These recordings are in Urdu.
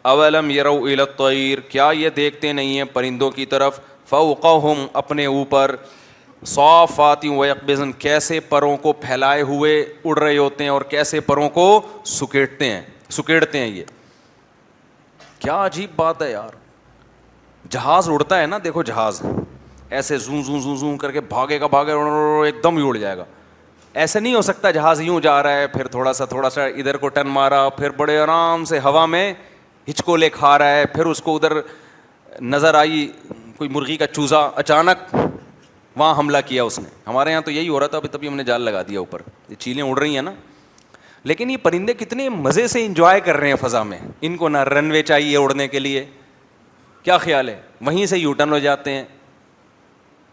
اولم یروا الی الطیر، کیا یہ دیکھتے نہیں ہیں پرندوں کی طرف، فوقہم اپنے اوپر، صافات ویقبضن کیسے پروں کو پھیلائے ہوئے اڑ رہے ہوتے ہیں اور کیسے پروں کو سکیڑتے ہیں یہ کیا عجیب بات ہے یار. جہاز اڑتا ہے نا، دیکھو جہاز ایسے زوں زوں زوں زوں کر کے بھاگے گا ایک دم ہی اڑ جائے گا. ایسے نہیں ہو سکتا. جہاز یوں جا رہا ہے، پھر تھوڑا سا ادھر کو ٹرن مارا، پھر بڑے آرام سے ہوا میں ہچکولے کھا رہا ہے، پھر اس کو ادھر نظر آئی کوئی مرغی کا چوزا، اچانک وہاں حملہ کیا اس نے. ہمارے یہاں تو یہی ہو رہا تھا، تبھی ہم نے جال لگا دیا اوپر. یہ چیلیں اڑ رہی ہیں نا، لیکن یہ پرندے کتنے مزے سے انجوائے کر رہے ہیں فضا میں. ان کو نہ رن وے چاہیے اڑنے کے لیے، کیا خیال ہے، وہیں سے یو ٹرن ہو جاتے ہیں.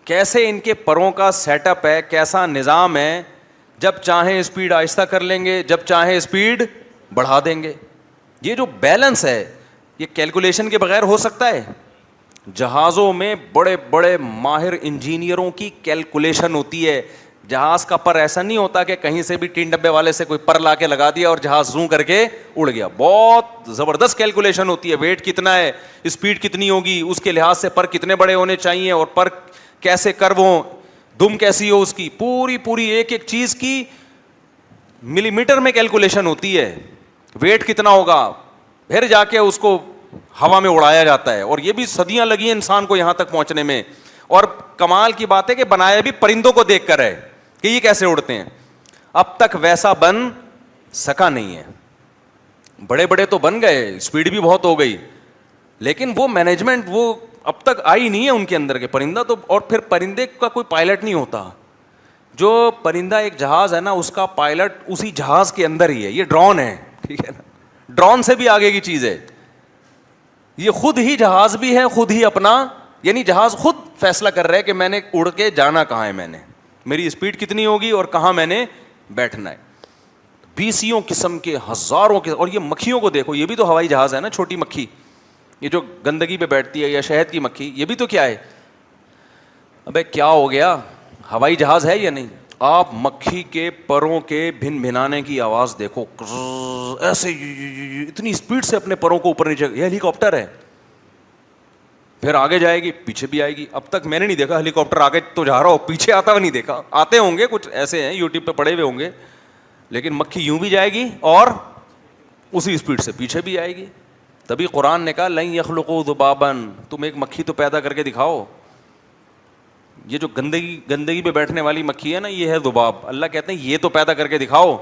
کیسے ان کے پروں کا سیٹ اپ ہے، کیسا نظام ہے. جب چاہیں اسپیڈ آہستہ کر لیں گے، جب چاہیں اسپیڈ بڑھا دیں گے. یہ جو بیلنس ہے یہ کیلکولیشن کے بغیر ہو سکتا ہے. جہازوں میں بڑے بڑے ماہر انجینئروں کی کیلکولیشن ہوتی ہے. جہاز کا پر ایسا نہیں ہوتا کہ کہیں سے بھی ٹین ڈبے والے سے کوئی پر لا کے لگا دیا اور جہاز زوں کر کے اڑ گیا. بہت زبردست کیلکولیشن ہوتی ہے. ویٹ کتنا ہے، اسپیڈ کتنی ہوگی، اس کے لحاظ سے پر کتنے بڑے ہونے چاہیے، اور پر کیسے کرو ہوں، دم کیسی ہو اس کی، پوری ایک ایک چیز کی ملی میٹر میں کیلکولیشن ہوتی ہے. ویٹ کتنا ہوگا، پھر جا کے اس کو ہوا میں اڑایا جاتا ہے. اور یہ بھی صدیاں لگی ہیں انسان کو یہاں تک پہنچنے میں. اور کمال کی بات ہے کہ بنایا بھی پرندوں کو دیکھ کر ہے کہ یہ کیسے اڑتے ہیں. اب تک ویسا بن سکا نہیں ہے. بڑے بڑے تو بن گئے، اسپیڈ بھی بہت ہو گئی، لیکن وہ مینجمنٹ وہ اب تک آئی نہیں ہے ان کے اندر کے. پرندہ تو، اور پھر پرندے کا کوئی پائلٹ نہیں ہوتا. جو پرندہ ایک جہاز ہے نا، اس کا پائلٹ اسی جہاز کے اندر ہی ہے. یہ ڈرون ہے، ٹھیک ہے نا، ڈرون سے بھی آگے کی چیز ہے. یہ خود ہی جہاز بھی ہے، خود ہی اپنا، یعنی جہاز خود فیصلہ کر رہا ہے کہ میں نے اڑ کے جانا کہاں ہے، میں نے میری اسپیڈ کتنی ہوگی اور کہاں میں نے بیٹھنا ہے. بیسیوں قسم کے، ہزاروں کے. اور یہ مکھیوں کو دیکھو، یہ بھی تو ہوائی جہاز ہے نا. چھوٹی مکھی یہ جو گندگی پہ بیٹھتی ہے، یا شہد کی مکھی، یہ بھی تو کیا ہے. ابے کیا ہو گیا، ہوائی جہاز ہے یا نہیں. آپ مکھی کے پروں کے بھن بھنانے کی آواز دیکھو، ایسے اتنی اسپیڈ سے اپنے پروں کو اوپر نیچے. یہ ہیلی کاپٹر ہے، پھر آگے جائے گی، پیچھے بھی آئے گی. اب تک میں نے نہیں دیکھا ہیلی کاپٹر آگے تو جا رہا ہو، پیچھے آتا ہوا نہیں دیکھا. آتے ہوں گے کچھ ایسے ہیں، یوٹیوب پہ پڑے ہوئے ہوں گے، لیکن مکھی یوں بھی جائے گی اور اسی اسپیڈ سے پیچھے بھی آئے گی. تبھی قرآن نے کہا لن یخلقوا ذبابا، تم ایک مکھی تو پیدا کر کے دکھاؤ. یہ جو گندگی پہ بیٹھنے والی مکھی ہے نا، یہ ہے ذباب. اللہ کہتے ہیں یہ تو پیدا کر کے دکھاؤ.